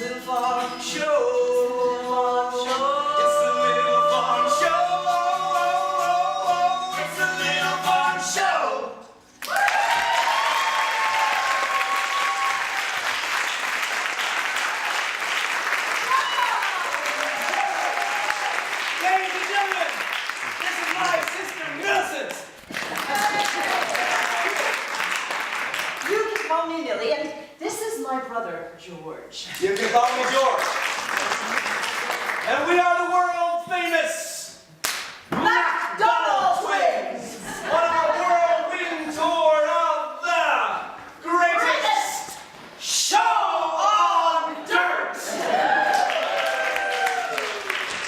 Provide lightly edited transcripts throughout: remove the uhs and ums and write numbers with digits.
Little Farm Show. It's the Little Farm Show. It's the Little Farm Show. Ladies and gentlemen, this is my sister Millicent. You can call me Millie, and this is my brother, George. You can call me George. And we are the world famous McDonald Twins! on our whirlwind tour of the greatest show on dirt.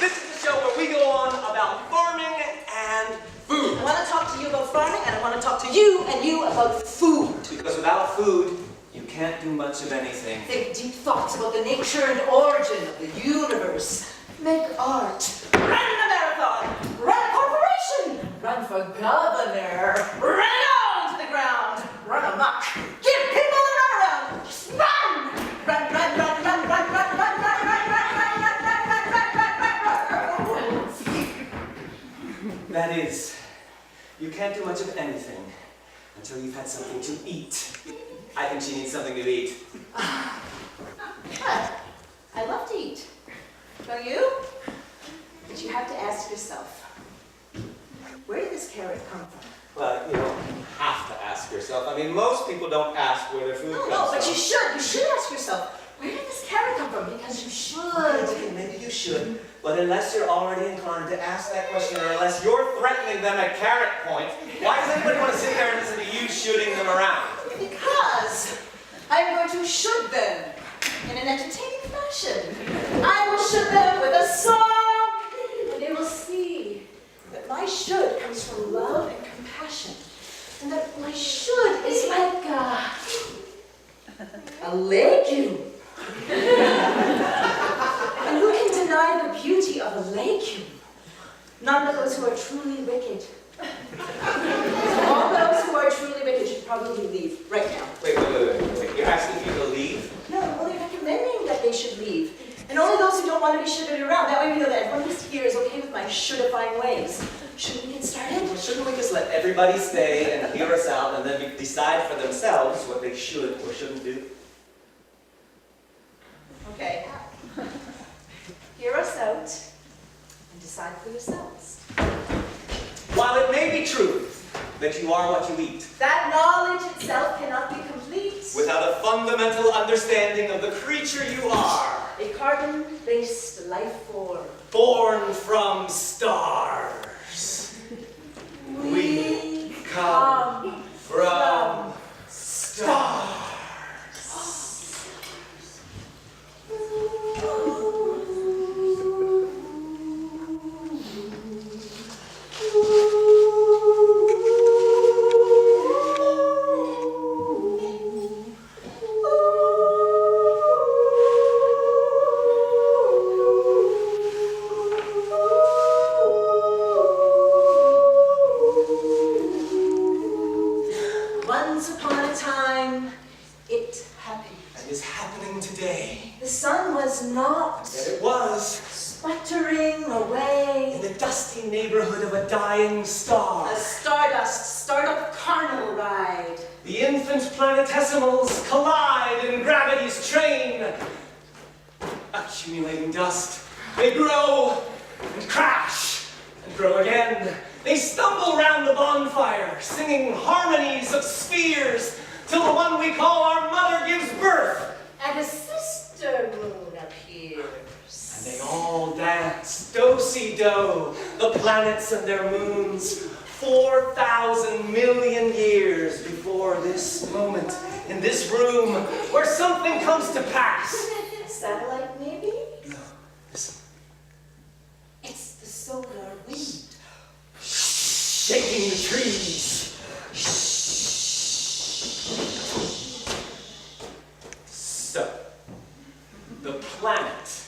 This is the show where we go on about farming and food. I want to talk to you about farming, and I want to talk to you and you about food. Because without food, you can't do much of anything. Think deep thoughts about the nature and origin of the universe. Make art. Run a marathon. Run a corporation. Run for governor. Run it all into the ground. Run amok. Give people a runaround. Just run. Run, run, run, run, run, run, run, run, run, run, run, run, run, run, run, run. That is, you can't do much of anything until you've had something to eat. I think she needs something to eat. I love to eat. Don't you? But you have to ask yourself, where did this carrot come from? Well, you don't have to ask yourself. I mean, most people don't ask where their food comes No, but from. you should. You should ask yourself, where did this carrot come from? Because you should. Okay, maybe you should, but unless you're already inclined to ask that question, or unless you're threatening them at carrot point, why does anybody want to sit there and listen to you shooting them around? Because I'm going to shoot them in an entertaining fashion. I will shoot them with a song, and they will see that my should comes from love and compassion, and that my should is like a legume. And who can deny the beauty of a legume? None of those who are truly wicked. All those who are truly wicked should probably leave right now. Wait. You're asking people to leave? No, well, they're recommending that they should leave. And only those who don't want to be shoulded around. That way we know that everyone who's here is okay with my should-ifying ways. Shouldn't we get started? Well, shouldn't we just let everybody stay and hear us out and then decide for themselves what they should or shouldn't do? Okay. Hear us out and decide for yourselves. While it may be true that you are what you eat, That knowledge itself cannot be complete without a fundamental understanding of the creature you are, a carbon-based life form. born from stars. We come from stars. Once upon a time, it happened. And is happening today. The sun was not That it was sputtering away. in the dusty neighborhood of a dying star. A stardust startup carnival ride. The infant planetesimals collide in gravity's train, accumulating dust. They grow and crash and grow again. They stumble round the bonfire, singing harmonies of spheres, till the one we call our mother gives birth. And a sister moon appears. And they all dance, do-si-do, the planets and their moons, 4,000 million years before this moment, in this room, where something comes to pass. Satellite, maybe? No, listen. It's the solar wind. Shaking the trees. So, the planet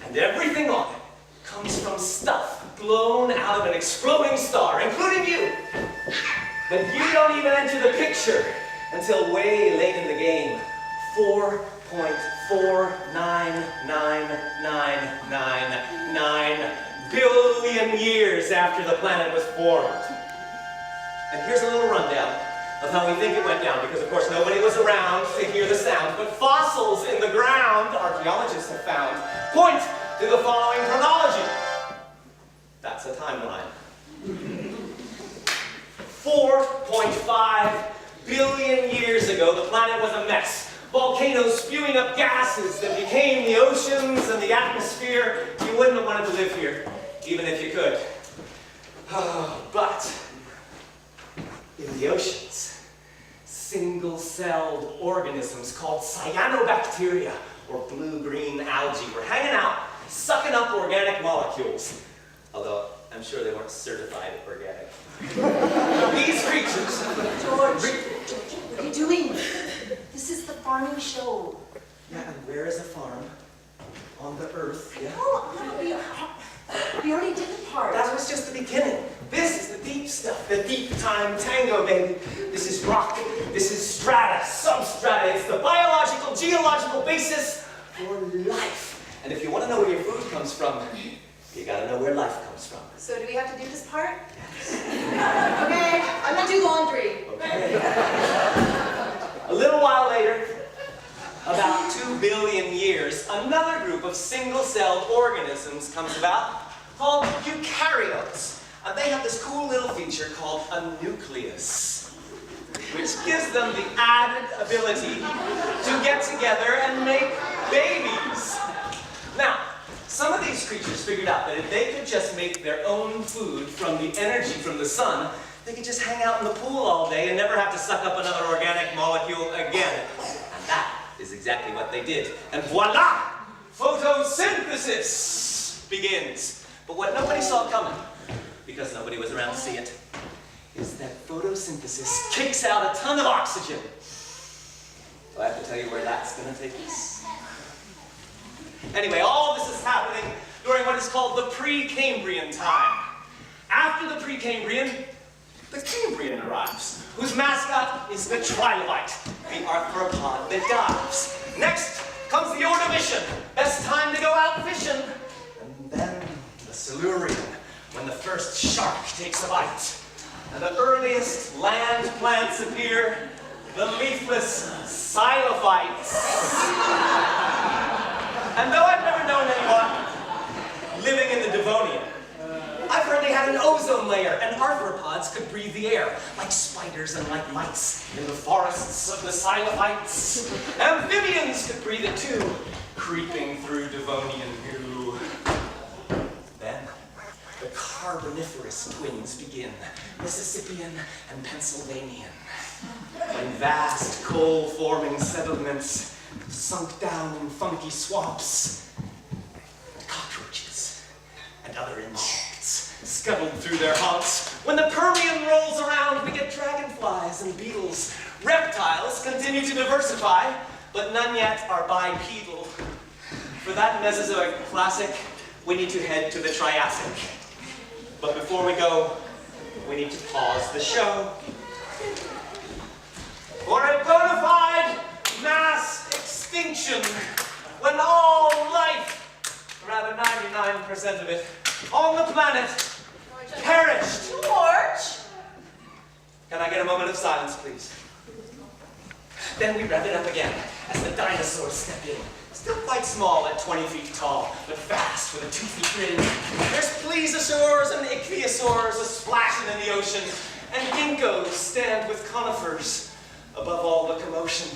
and everything on it comes from stuff blown out of an exploding star, including you. But you don't even enter the picture until way late in the game. 4.5 4,99999 billion years after the planet was formed. And here's a little rundown of how we think it went down, because of course nobody was around to hear the sound, but fossils in the ground, archaeologists have found, point to the following chronology. That's a timeline. 4.5 billion years ago, the planet was a mess. Volcanoes spewing up gases that became the oceans and the atmosphere. You wouldn't have wanted to live here, even if you could. But in the oceans, single-celled organisms called cyanobacteria, or blue-green algae, were hanging out, sucking up organic molecules. Although, I'm sure they weren't certified organic. These creatures... George, what are you doing? This is the farming show. Yeah, and where is a farm? On the earth, yeah? No, we already did the part. That was just the beginning. This is the deep stuff, the deep time tango, baby. This is rock, this is strata, substrata. It's the biological, geological basis for life. And if you want to know where your food comes from, you gotta know where life comes from. So do we have to do this part? Yes. Okay, I'm gonna do laundry. Okay. A little while later, about 2 billion years, another group of single-celled organisms comes about called eukaryotes. And they have this cool little feature called a nucleus, which gives them the added ability to get together and make babies. Now, some of these creatures figured out that if they could just make their own food from the energy from the sun, they could just hang out in the pool all day and never have to suck up another organic molecule again. And that is exactly what they did. And voila! Photosynthesis begins. But what nobody saw coming, because nobody was around to see it, is that photosynthesis kicks out a ton of oxygen. Do I have to tell you where that's going to take us? Anyway, all this is happening during what is called the Precambrian time. After the Precambrian, the Cambrian arrives, whose mascot is the trilobite, the arthropod that dives. Next comes the Ordovician, best time to go out fishing. And then the Silurian, when the first shark takes a bite. And the earliest land plants appear, the leafless xylophytes. And though I've never known anyone living in the Devonian, I've heard they had an ozone layer, and arthropods could breathe the air, like spiders and like mice in the forests of the xylophytes. Amphibians could breathe it too, creeping through Devonian goo. Then, the Carboniferous twins begin, Mississippian and Pennsylvanian. When vast coal-forming settlements sunk down in funky swamps, cockroaches and other insects scuttled through their haunts. When the Permian rolls around, we get dragonflies and beetles. Reptiles continue to diversify, but none yet are bipedal. For that Mesozoic classic, we need to head to the Triassic. But before we go, we need to pause the show for a bona fide mass extinction, when all life, rather 99% of it, on the planet perished. George! Can I get a moment of silence, please? Then we rev it up again as the dinosaurs step in. Still quite small at 20 feet tall, but fast with a 2 feet grin. There's plesiosaurs and ichthyosaurs a-splashing in the ocean, and ginkgos stand with conifers above all the commotion.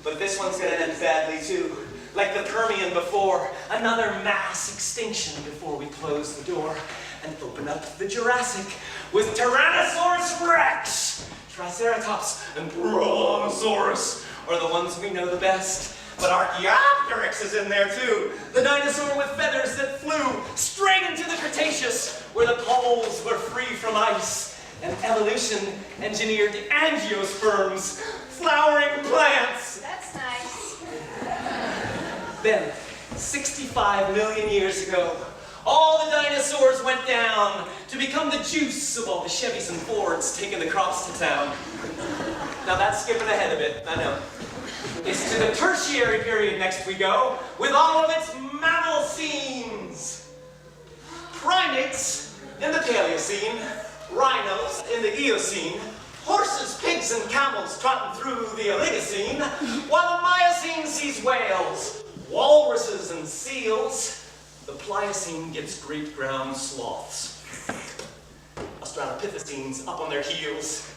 But this one's gonna end badly too. Like the Permian before, another mass extinction before we close the door and open up the Jurassic with Tyrannosaurus Rex. Triceratops and Brontosaurus are the ones we know the best. But Archaeopteryx is in there too, the dinosaur with feathers that flew straight into the Cretaceous, where the poles were free from ice, and evolution engineered angiosperms, flowering plants. That's nice. Then, 65 million years ago, all the dinosaurs went down to become the juice of all the Chevys and Fords taking the crops to town. Now that's skipping ahead a bit, I know. It's to the tertiary period next we go, with all of its mammal scenes. Primates in the Paleocene, rhinos in the Eocene, horses, pigs, and camels trotting through the Oligocene, while the Miocene sees whales, walruses, and seals. The Pliocene gets great ground sloths. Australopithecines up on their heels.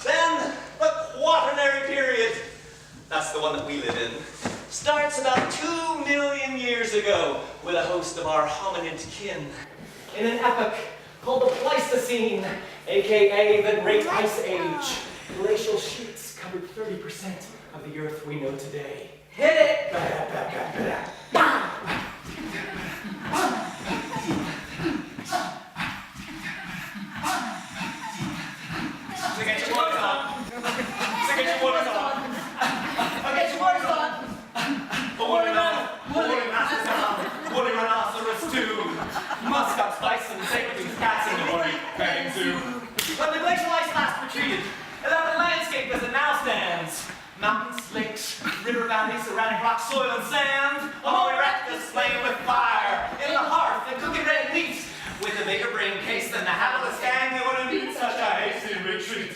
Then the Quaternary period, that's the one that we live in, starts about 2 million years ago with a host of our hominid kin in an epoch called the Pleistocene, aka the Great Ice Age. Glacial sheets covered 30% of the Earth we know today. Hit it! So get your waters on. So get your waters on. Get your waters on! Woolly rhinoceros too. Muskox, bison, saber-toothed cats in the woolly petting zoo. When the glacial ice last retreated, and then the landscape as it now stands. Mountains, lakes, river valleys, ceramic rock, soil, and sand. Homo erectus playing with fire in the hearth and cooking red meat. With a bigger brain case than the hapless gang that would have such a hasty retreat.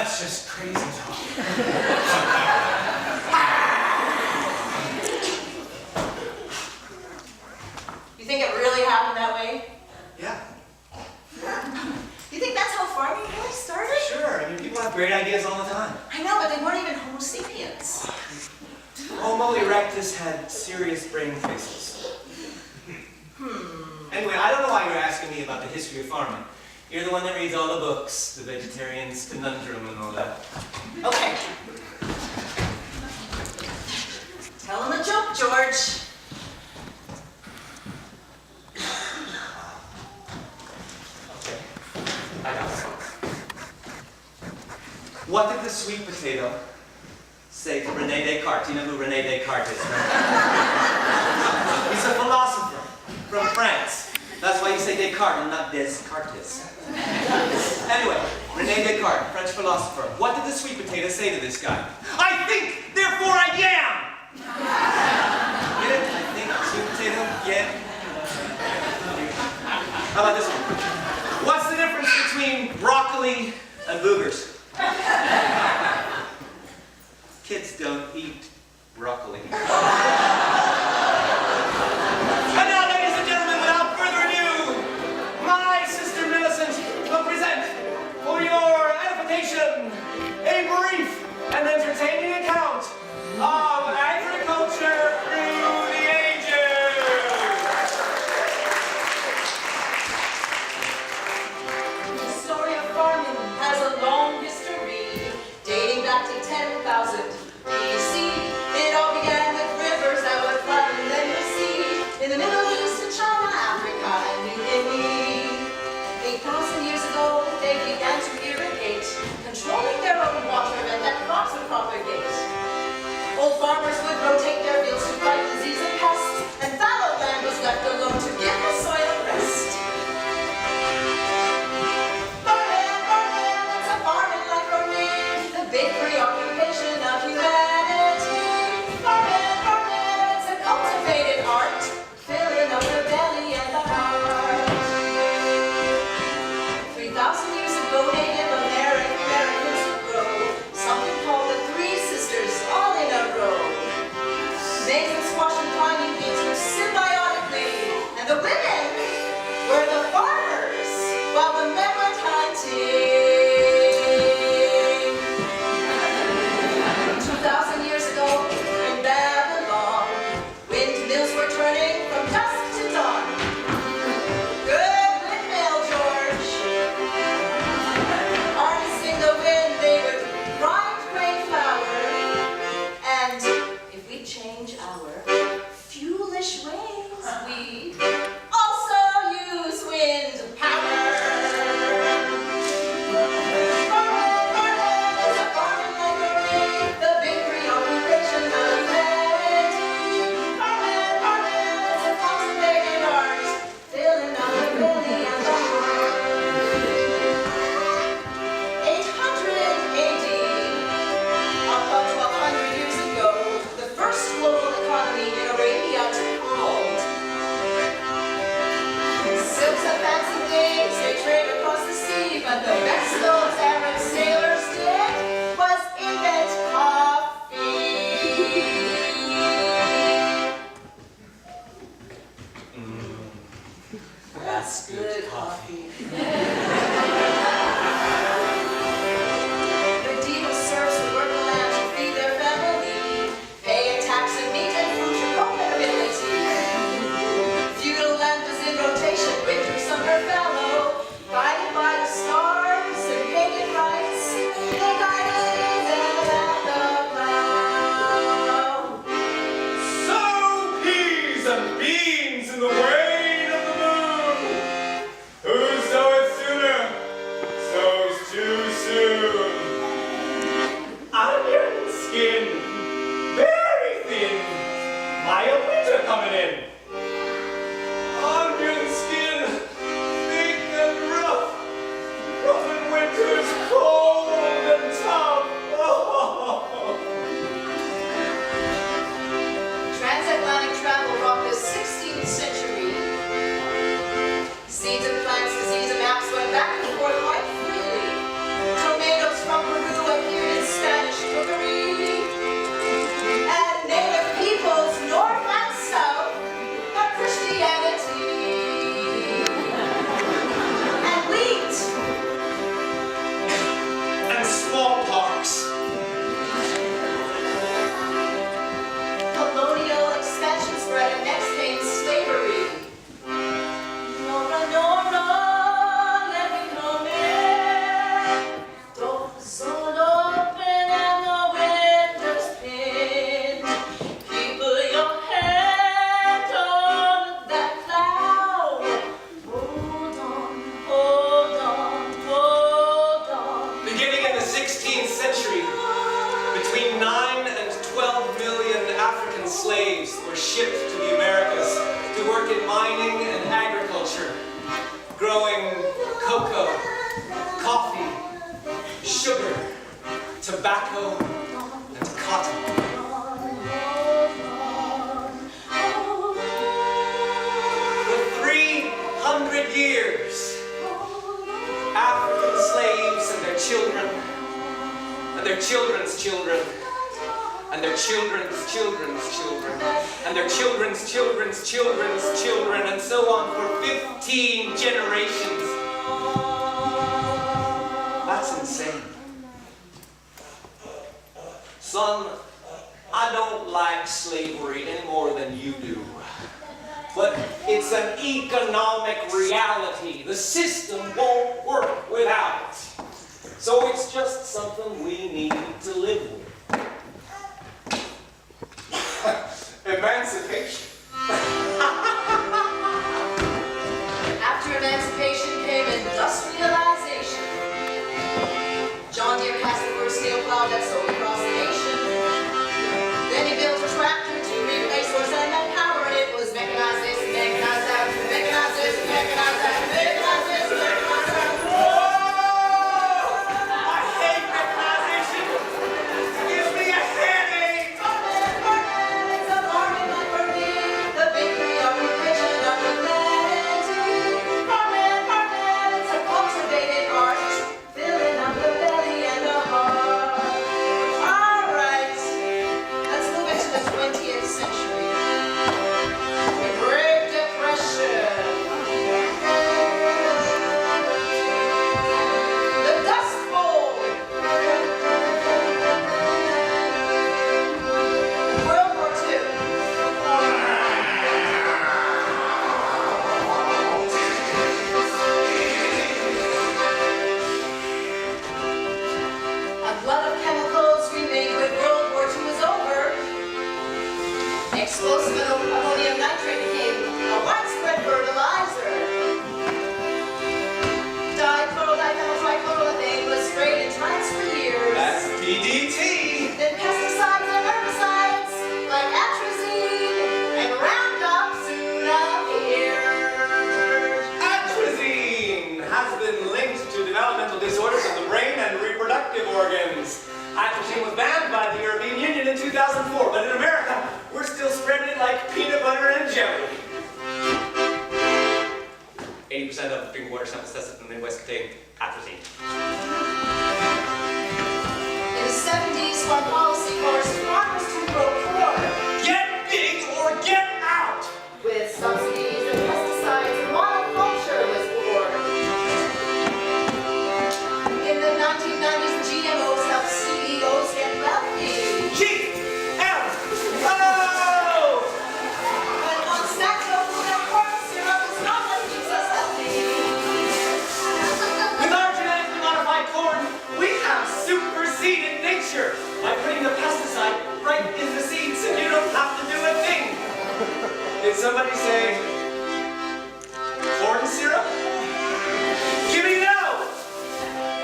That's just crazy talk. You think it really happened that way? Yeah. You think that's how farming really started? Sure, I mean, people have great ideas all the time. I know, but they weren't even Homo sapiens. Homo erectus had serious brain traces. Anyway, I don't know why you're asking me about the history of farming. You're the one that reads all the books, the Vegetarian's Conundrum and all that. Okay. Tell him a joke, George. Okay, I got it. What did the sweet potato say to René Descartes? You know who René Descartes is, right? He's a philosopher from France. That's why you say Descartes and not Descartes. Anyway, René Descartes, French philosopher. What did the sweet potato say to this guy? I think, therefore I am! Get it? I think, sweet potato, yeah. How about this one? What's the difference between broccoli and boogers? Kids don't eat broccoli. And now, ladies and gentlemen, without further ado, my sister Millicent will present for your edification a brief and entertaining account of agriculture through the ages. The story of farming has a long history, dating back to 10,000 BC. It all began with rivers that would flood and then recede in the Middle East and China, Africa, and New Guinea. 8,000 years ago, they began to irrigate, controlling their own water and that crops would propagate. Old farmers would rotate their fields to fight disease and pests, and fallow land was left alone to give the soil rest. Farming, it's a farming life for me, the big preoccupation of humanity. Farming, it's a cultivated art, filling up the belly and the heart. 3,000 years ago, Native Americans would grow something called the Three Sisters, all in a row. Maize and squash and climbing what the best those Arab sailors did was invent coffee. That's good coffee. The diva serfs would work the land to feed their family, pay a tax of meat and fruit to co-ability. Feudal land was in rotation, winter, summer, fallow, guided by the stars and pagan rites. They guided them at the plow. Sow peas and beans in the wane of the moon. Who soweth sooner, sows too soon. Onion skin, very thin. Mild winter coming in. Onion skin, thick and rough. Rough in winter's cold and tough. Oh. Transatlantic travel rocked the 16th century. Seeds and plants, disease and maps went back and forth quite freely. Tomatoes from Peru appeared in Spanish cookery. And native peoples, north and south, of Christianity. And wheat. And smallpox. Colonial expansion spread and next came slavery. Nora, Nora, let me come in. Doors all open and the windows pinned. Keep your hand on that cloud. Hold on, hold on, hold on. Beginning in the 16th century, between 9 and 12 million African slaves were shipped to the Americas to work in mining and agriculture, growing cocoa, coffee, sugar, tobacco, and cotton. For 300 years, African slaves and their children, and their children's children, and their children's children's children, and their children's children's children's children, and so on for 15 generations. That's insane. Son, I don't like slavery any more than you do. But it's an economic reality. The system won't work without it. So it's just something we need to live with. Emancipation. After emancipation came industrialization. John Deere cast the first steel plow that sold across the nation. Then he built a tractor to replace horse and power, and it was mechanized this, mechanized that, mechanized this, mechanized that, mechanized this, mechanized that. I hate mechanization. It gives me a headache. Farming, farming, it's a farming like Bernie. The big 80% of drinking water samples tested in the Midwest contain atrazine. In the 70s, our policy forced farmers to grow corn Get big or get out! with subsidies and pesticides, and monoculture was born. In the 1990s, GMOs helped CEOs get wealthy. GMO! When Monsanto put out corn syrup, it's not what keeps us healthy. With our genetically modified corn, we have superseded nature by putting the pesticide right in the seeds and you don't have to do a thing. Did somebody say corn syrup? Give me no!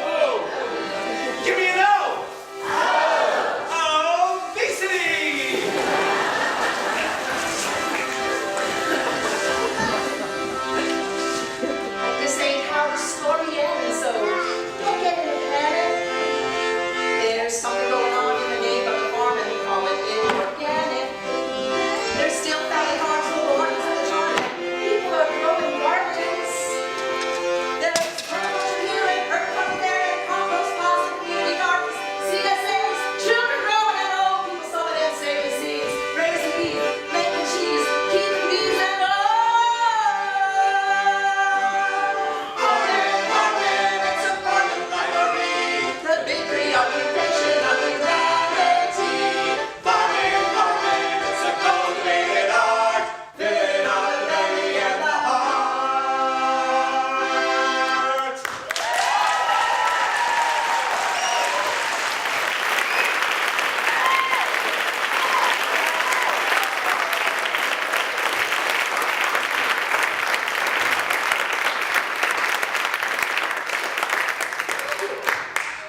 Oh! Give me a no! Oh! Obesity! This ain't how the story ends, so don't get in a panic. There's something going on in the name of the farm, and we call it inorganic. There's still family farms with gardens in the garden. People are growing gardens. There's permaculture here and permaculture there, and compost piles and community gardens, CSAs, children growing at home, people sowing and saving seeds, raising beef, making cheese, keeping bees and it's a part of library, the big preoccupation of humanity. Farming, it's a cultivated art, living on the belly and the heart.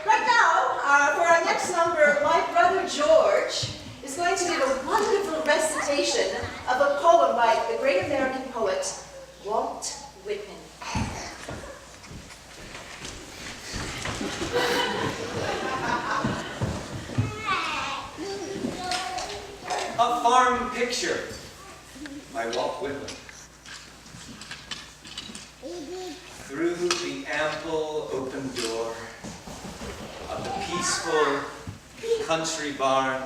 Right now, for our next number, my brother George is going to give a wonderful recitation of a poem by the great American poet, Walt Whitman. A Farm Picture by Walt Whitman. Through the ample open door of the peaceful country barn,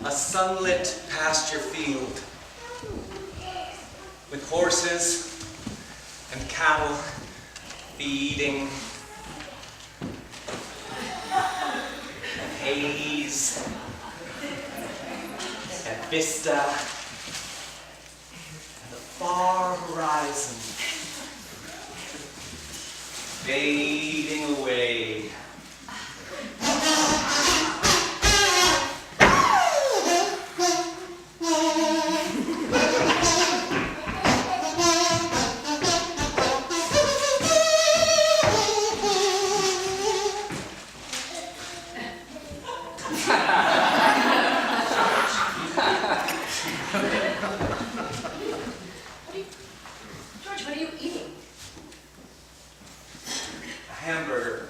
a sunlit pasture field with horses and cattle feeding, and haze and vista, and the far horizon fading away. George, what are you eating? A hamburger.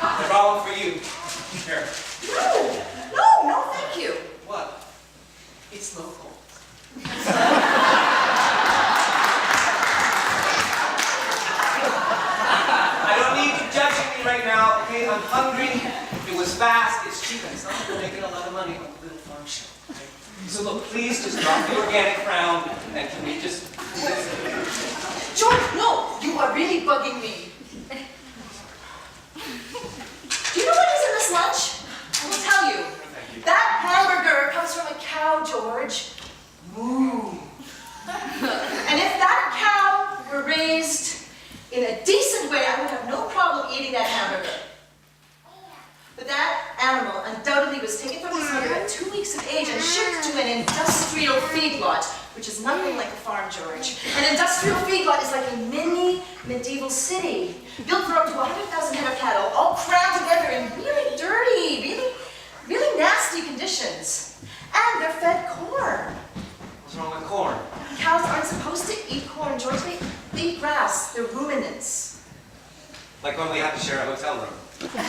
I brought one for you. Here. No, thank you. What? It's local. I don't need you judging me right now, okay? I'm hungry. It was fast. It's cheap. And it's not like we're making a lot of money on the little farm show. Okay? So look, please just drop the organic frown and can we just... George, no, you are really bugging me. Do you know what is in this lunch? I will tell you. Thank you. That hamburger comes from a cow, George. Moo. And if that cow were raised in a decent way, I would have no problem eating that hamburger. But that animal undoubtedly was taken from its mother at 2 weeks of age and shipped to an industrial feedlot, which is nothing like a farm, George. An industrial feedlot is like a mini medieval city, built for up to 100,000 head of cattle, all crammed together in really dirty, really nasty conditions. And they're fed corn. What's wrong with corn? Cows aren't supposed to eat corn, George. They eat grass. They're ruminants. Like when we have to share a hotel room. Ruminants.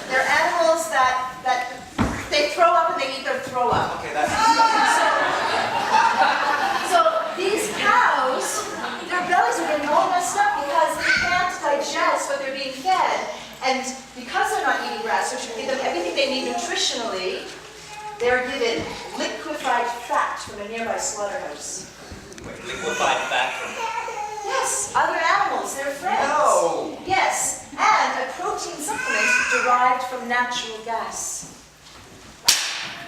They're animals that they throw up and they eat their throw up. Okay, that's So these cows, their bellies are getting all messed up because they can't digest what they're being fed. And because they're not eating grass, which will give them everything they need nutritionally, they're given liquefied fat from a nearby slaughterhouse. Wait, liquefied fat. Yes, other animals, they're friends. No. Yes, and a protein supplement derived from natural gas.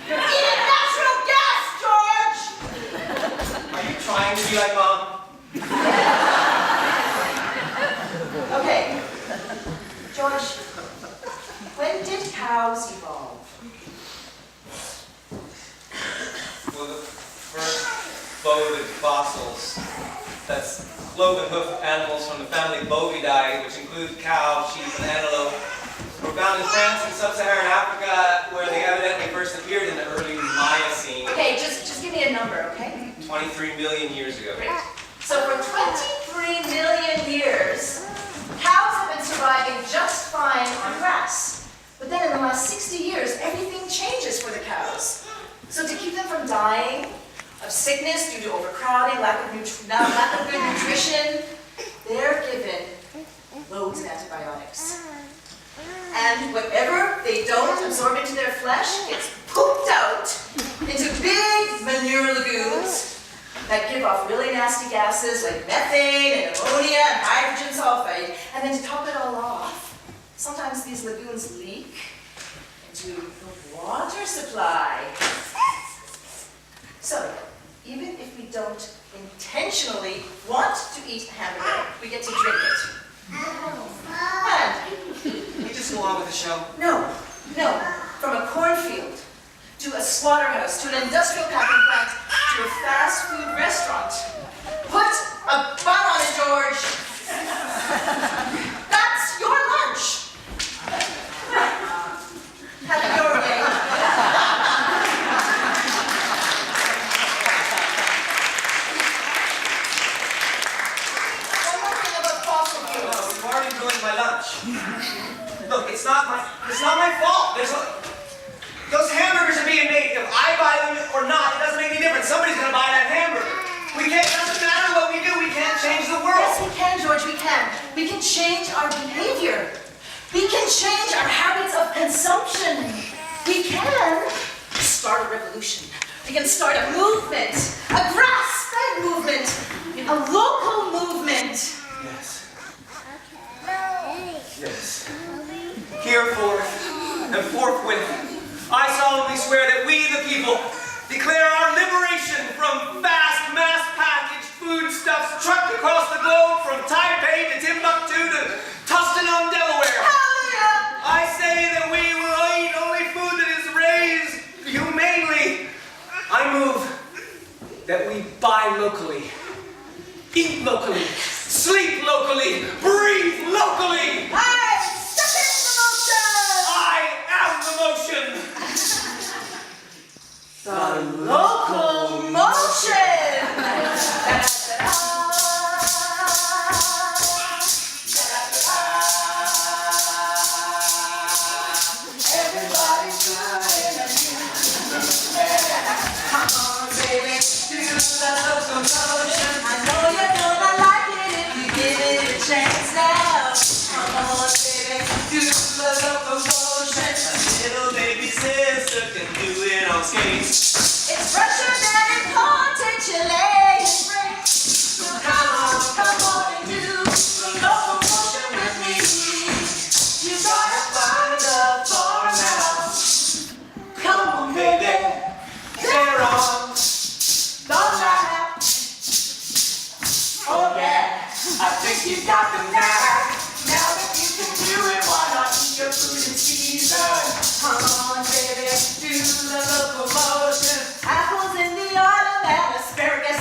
You're eating natural gas, George! Are you trying to be like Mom? Okay. George, when did cows evolve? Well, the first bovine fossils, that's cloven hoof animals from the family Bovidae, which include cow, sheep, and antelope, were found in France and sub-Saharan Africa, where they evidently first appeared in the early Miocene, Okay, just give me a number, okay? 23 million years ago. Great. So for 23 million years, cows have been surviving just fine on grass. But then in the last 60 years, everything changes for the cows. So to keep them from dying of sickness due to overcrowding, lack of good nutrition, they're given loads of antibiotics. And whatever they don't absorb into their flesh gets pooped out into big manure lagoons that give off really nasty gases like methane and ammonia and hydrogen sulfide. And then to top it all off, sometimes these lagoons leak into the water supply. So, even if we don't intentionally want to eat hamburger, we get to drink it. And Can you just go on with the show? no, from a cornfield to a slaughterhouse to an industrial packing plant to a fast food restaurant. Put a bun on it, George. That's your lunch. Have it your way. One more thing about fossil Oh, fuels. you've already ruined my lunch. Look, it's not my fault. Those hamburgers are being made. If I buy them or not, it doesn't make any difference. Somebody's going to buy that hamburger. It doesn't matter what we do. We can't change the world. Yes, we can, George, we can. We can change our behavior. We can change our habits of consumption. We can start a revolution. We can start a movement, a grass-fed movement, a local movement. Yes. Yes. Hereforth and forthwith, I solemnly swear that we, the people, declare our liberation from fast, mass-packaged foodstuffs trucked across the globe from Taipei to Timbuktu to Tustin, Delaware. Hallelujah! I say that we will eat only food that is raised humanely. I move that we buy locally, eat locally, sleep locally, breathe locally. I second the motion! I am the motion. The local motion! Everybody's doing it. Come on, baby, do the local motion. I know you're gonna like it if you give it a chance now. Come on, baby, do the local motion. Little baby sister can do it on skates. It's fresher than imported Chilean spring. So come on and do the local motion with me. You gotta find a farmhouse. Come on, baby, They're on. don't laugh. Oh yeah, I think you got the knack. Now that you can do it, why not eat your food in season? Come on, baby, do the local motion. Apples in the autumn and asparagus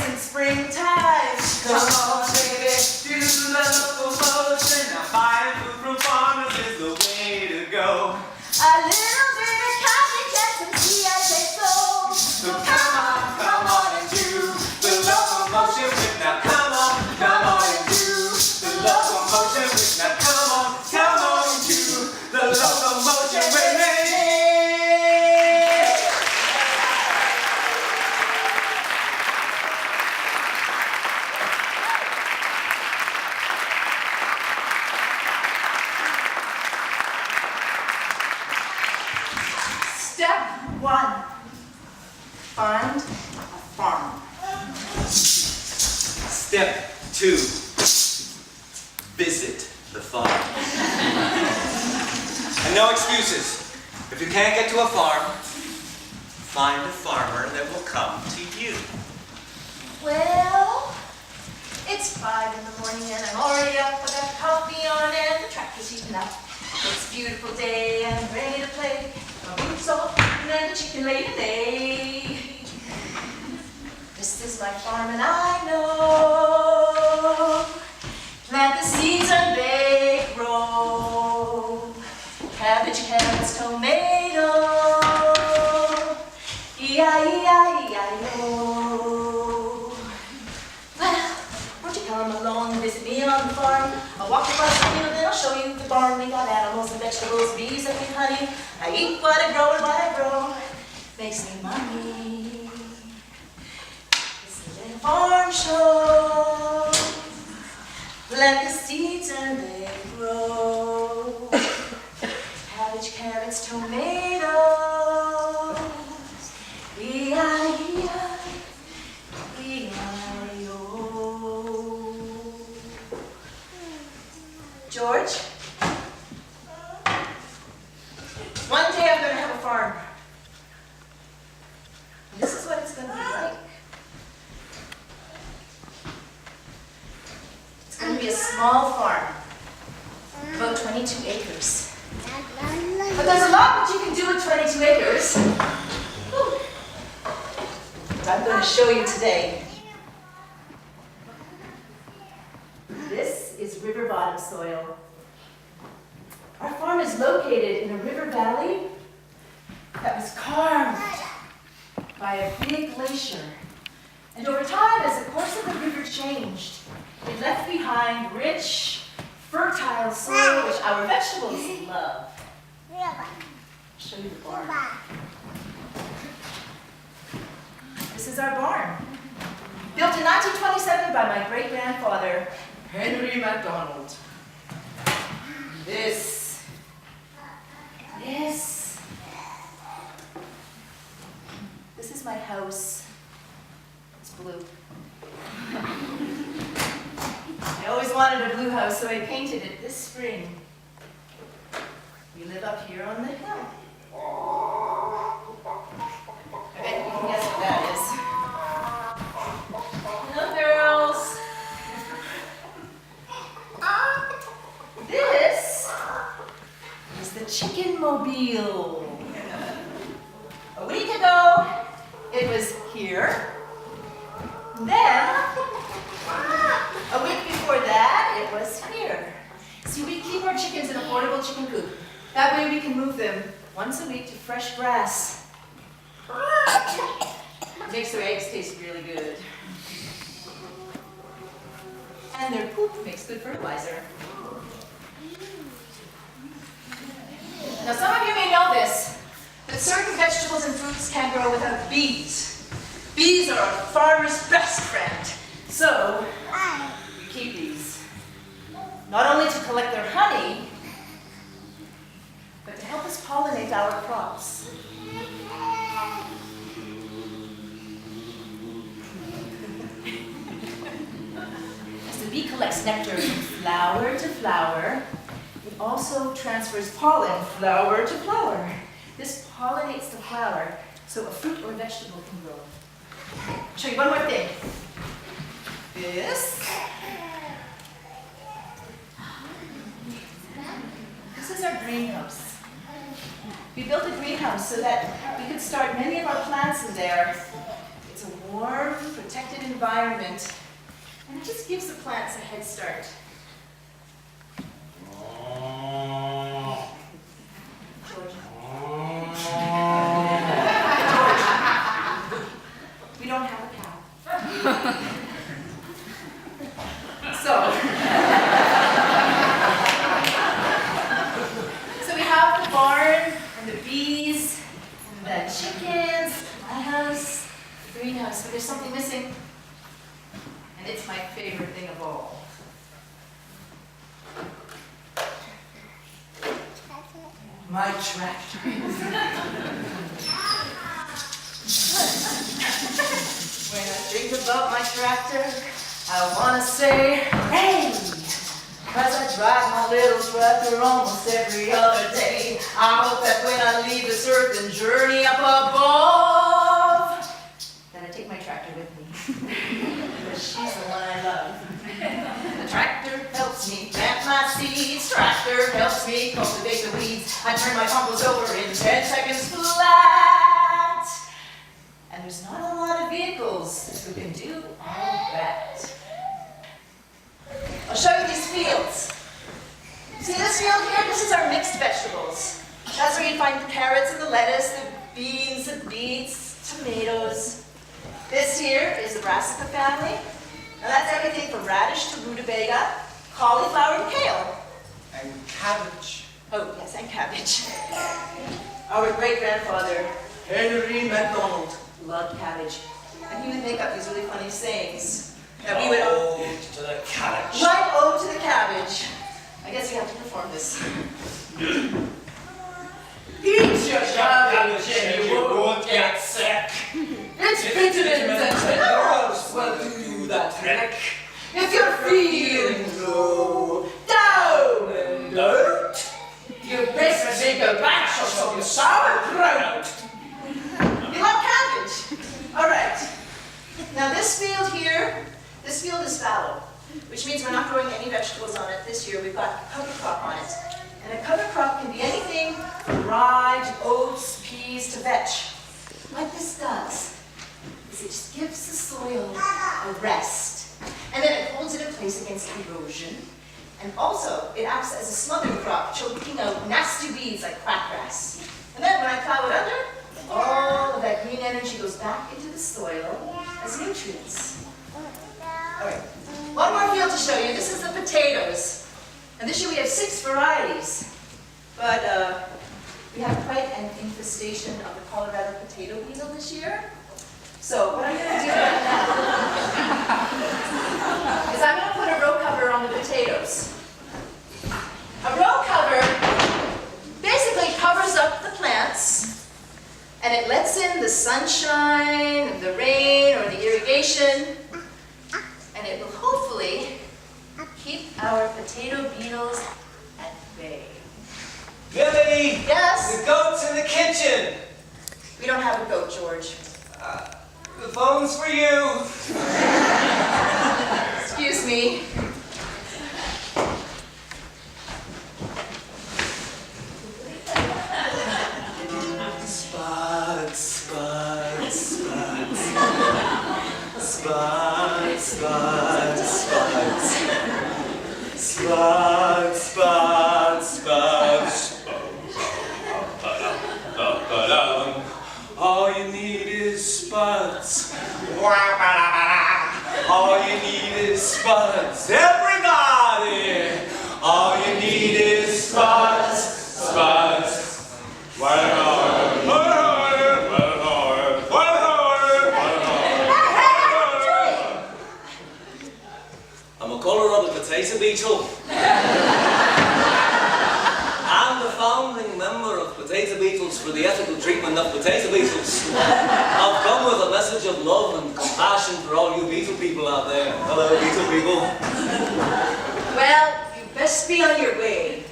1. Find a farm. Step 2. Visit the farm. And no excuses. If you can't get to a farm, find a farmer that will come to you. Well, it's 5 in the morning and I'm already up. I got coffee on and the tractor's heating up. It's a beautiful day and I'm ready to play. My boots off and then the chicken laid an egg. This is my farm and I know. Plant the seeds and they grow. Cabbage, carrots, tomato. E-I-E-I-E-I-O. Well, won't you come along and visit me on the farm? I'll walk across the field and I'll show you the barn. We got animals and vegetables, bees and honey. I eat what I grow and what I grow makes me money. It's a little farm show. Plant the seeds and they grow. Cabbage, carrots, tomatoes. E-I-E-I-E-I-O. George? One day I'm going to have a farm. And this is what it's going to be like. It's going to be a small farm, about 22 acres. But there's a lot that you can do with 22 acres. That I'm going to show you today. This is river bottom soil. Our farm is located in a river valley that was carved by a big glacier. And over time, as the course of the river changed, it left behind rich, fertile soil which our vegetables love. I'll show you the barn. This is our barn. Built in 1927 by my great-grandfather, Henry MacDonald. This. This is my house. It's blue. I always wanted a blue house, so I painted it this spring. We live up here on the hill. I bet you can guess what that is. Hello, girls. This is the chicken mobile. A week ago, it was here. Then, a week before that, it was here. See, we keep our chickens in a portable chicken coop. That way we can move them once a week to fresh grass. It makes their eggs taste really good. And their poop makes good fertilizer. Now some of you may know this, that certain vegetables and fruits can't grow without bees. Bees are a farmer's best friend. So, we keep bees. Not only to collect their honey, but to help us pollinate our crops. As the bee collects nectar from flower to flower, it also transfers pollen flower to flower. This pollinates the flower so a fruit or vegetable can grow. I'll show you one more thing. This is our greenhouse. We built a greenhouse so that we could start many of our plants in there. It's a warm, protected environment, and it just gives the plants a head start. George. We don't have a cow. So we have the barn and the bees and the chickens, my house, the greenhouse, but there's something missing. And it's my favorite thing of all. My tractor. about my tractor, I wanna say, hey! Cause I drive my little tractor almost every other day. I hope that when I leave this earth and journey up above, that I take my tractor with me. Because she's the one I love. The tractor helps me plant my seeds. Tractor helps me cultivate the weeds. I turn my compost over in 10 seconds flat. And there's not a lot of vehicles who can do all that. I'll show you these fields. See this field here? This is our mixed vegetables. That's where you find the carrots and the lettuce, the beans, the beets, tomatoes. This here is the brassica family. Now that's everything from radish to rutabaga, cauliflower and kale. And cabbage. Oh yes, and cabbage. Our great-grandfather, Henry MacDonald, loved cabbage. And he would make up these really funny sayings. That we would Ode to the cabbage. Right, ode to the cabbage. I guess you have to perform this. Eat your cabbage and you won't get sick. Its vitamins and minerals will do you the trick. If you're feeling low, down and out, you best make a batch of some sauerkraut. You love cabbage? All right. Now this field here, this field is fallow, which means we're not growing any vegetables on it this year. We've got a cover crop on it. And a cover crop can be anything from rye to oats, peas to vetch. What this does is it just gives the soil a rest. And then it holds it in place against erosion. And also, it acts as a smothering crop, choking out nasty weeds like quackgrass. And then when I plow it under, all of that green energy goes back into the soil as nutrients. All right, one more field to show you. This is the potatoes. And this year we have 6 varieties. But we have quite an infestation of the Colorado potato beetle this year. So what I'm going to do right now is I'm going to put a row cover on the potatoes. A row cover basically covers up the plants and it lets in the sunshine, the rain, or the irrigation, and it will hopefully keep our potato beetles at bay. Billy! Yes? The goat's in the kitchen! We don't have a goat, George. The phone's for you! Excuse me. Spuds, spuds, spuds. Spuds, spuds, spuds. Spuds, spuds, spuds. All you need is spuds. All you need is spuds. Everybody! All you need is spuds, spuds. I'm a Colorado potato beetle. I'm the founding member of Potato Beetles for the Ethical Treatment of Potato Beetles. I've come with a message of love and compassion for all you beetle people out there. Hello, beetle people. Well, you best be on your way.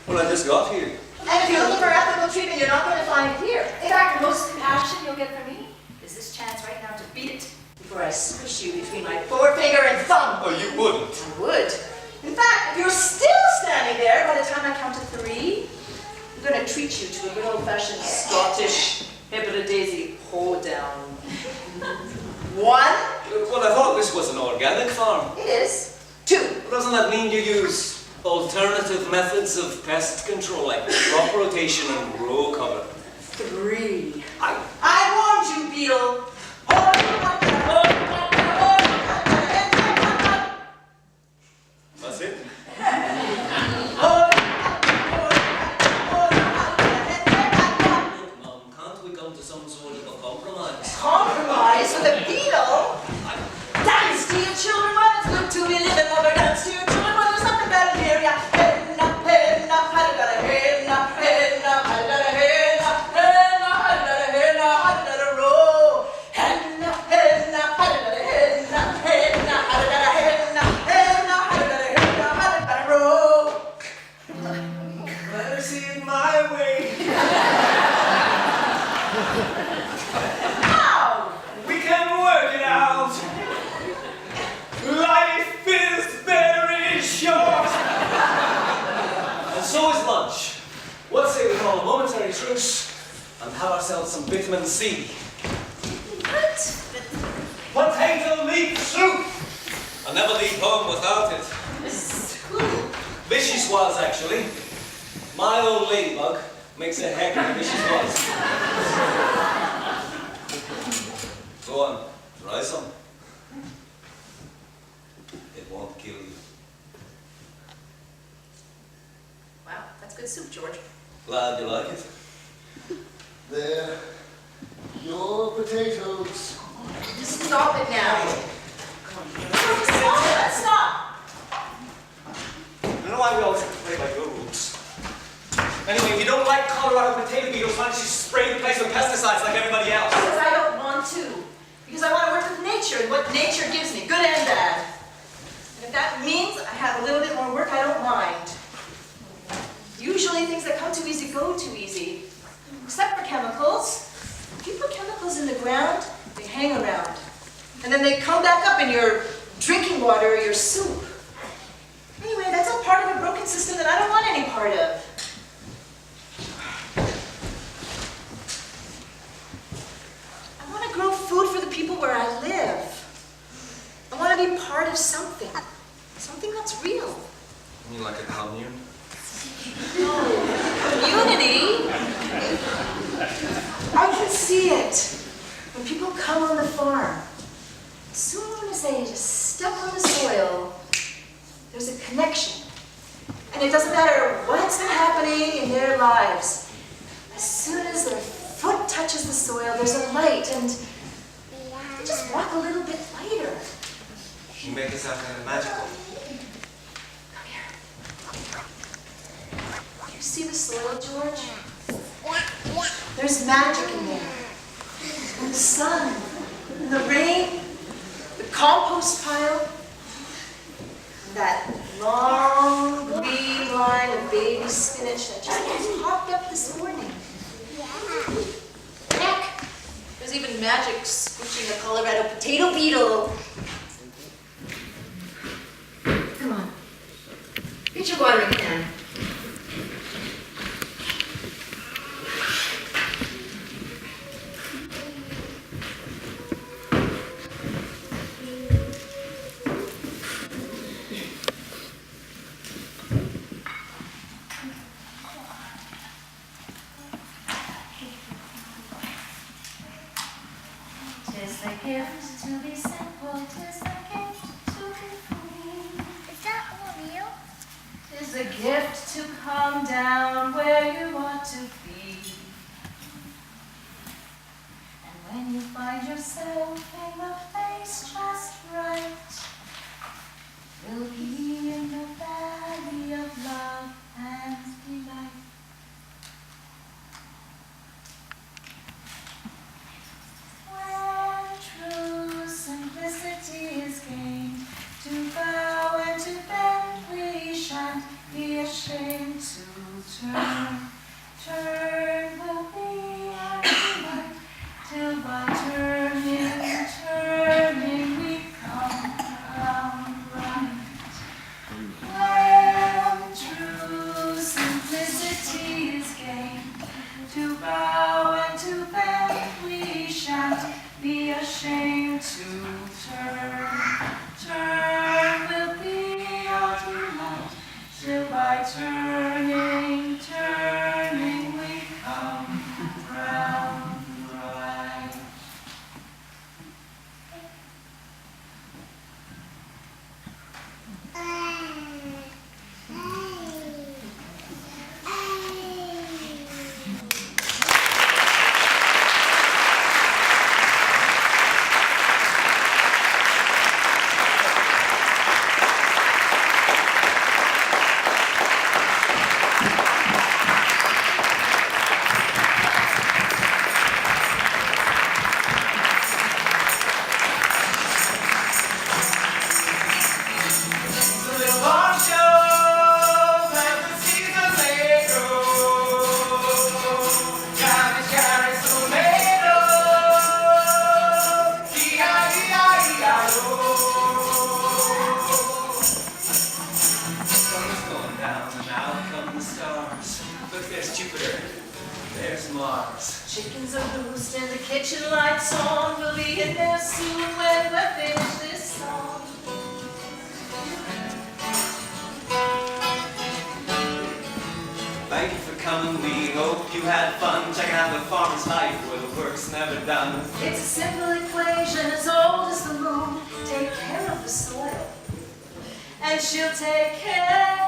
Well, I just got here. And if you're looking for ethical treatment, you're not going to find it here. In fact, the most compassion you'll get from me is this chance right now to beat it. Before I squish you between my forefinger and thumb. Oh, you wouldn't. I would. In fact, if you're still standing there by the time I count to 3, I'm going to treat you to a good old-fashioned Scottish hippopotamus hoedown. 1. Well, I thought this was an organic farm. It is. 2. Well, doesn't that mean you use alternative methods of pest control, like crop rotation and row cover? 3. I I warned you, beetle. That's it. Can't we come to some sort of a compromise? Compromise with a beetle? Dance to your children while it's good to be living. Mother, dance to your children while there's nothing better here. Yeah, hen up, hen up, hen up, hen up, hen up, hen up, hen up, hen up, hen up, hen up, row. Hen up, hen up, hen up, How? We can work it out. Life is very short. And so is lunch. What say we call a momentary truce and have ourselves some vitamin C? What? Potato leaf soup! I'll never leave home without it. Who? Vichyssoise, actually. My old ladybug makes a heck of a vichyssoise. Go on, try some. It won't kill you. Wow, that's good soup, George. Glad you like it. There. Your potatoes. Just stop it now. Stop it, stop. I don't know why we always have to play by your rules. Anyway, if you don't like Colorado potato beetles, why don't you spray the place with pesticides like everybody else? Because I don't want to. Because I want to work with nature and what nature gives me, good and bad. And if that means I have a little bit more work, I don't mind. Usually things that come too easy go too easy. Except for chemicals. If you put chemicals in the ground, they hang around. And then they come back up in your drinking water or your soup. Anyway, that's all part of a broken system that I don't want any part of. I want to grow food for the people where I live. I want to be part of something. Something that's real. You mean like a commune? No, community. I can see it. When people come on the farm, as soon as they just step on the soil, there's a connection. And it doesn't matter what's been happening in their lives. As soon as their foot touches the soil, there's a light, and they just walk a little bit lighter. You make it sound kind of magical. Come here. You see the soil, George? There's magic in there. And the sun, and the rain, the compost pile, and that long green line of baby spinach that just popped up this morning. Heck, there's even magic squishing a Colorado potato beetle. Come on, get your watering can. Tis the gift to be simple, tis the gift to be free. Is that all you? Tis the gift to come down where you want to be. And when you find yourself in the place just right, you'll be in the valley of love and delight. When true simplicity is gained, to bow and to bend we shan't be ashamed to turn. Turn will be our delight, till by turning, turning we come round right. When true simplicity is gained, to bow and to bend we shan't be ashamed to turn. Turn will be our delight, till by turning, turning we come round right. station lights on. We'll be in there soon when we finish this song. Thank you for coming, we hope you had fun checking out the farmer's life where the work's never done. It's a simple equation as old as the moon. Take care of the soil, and she'll take care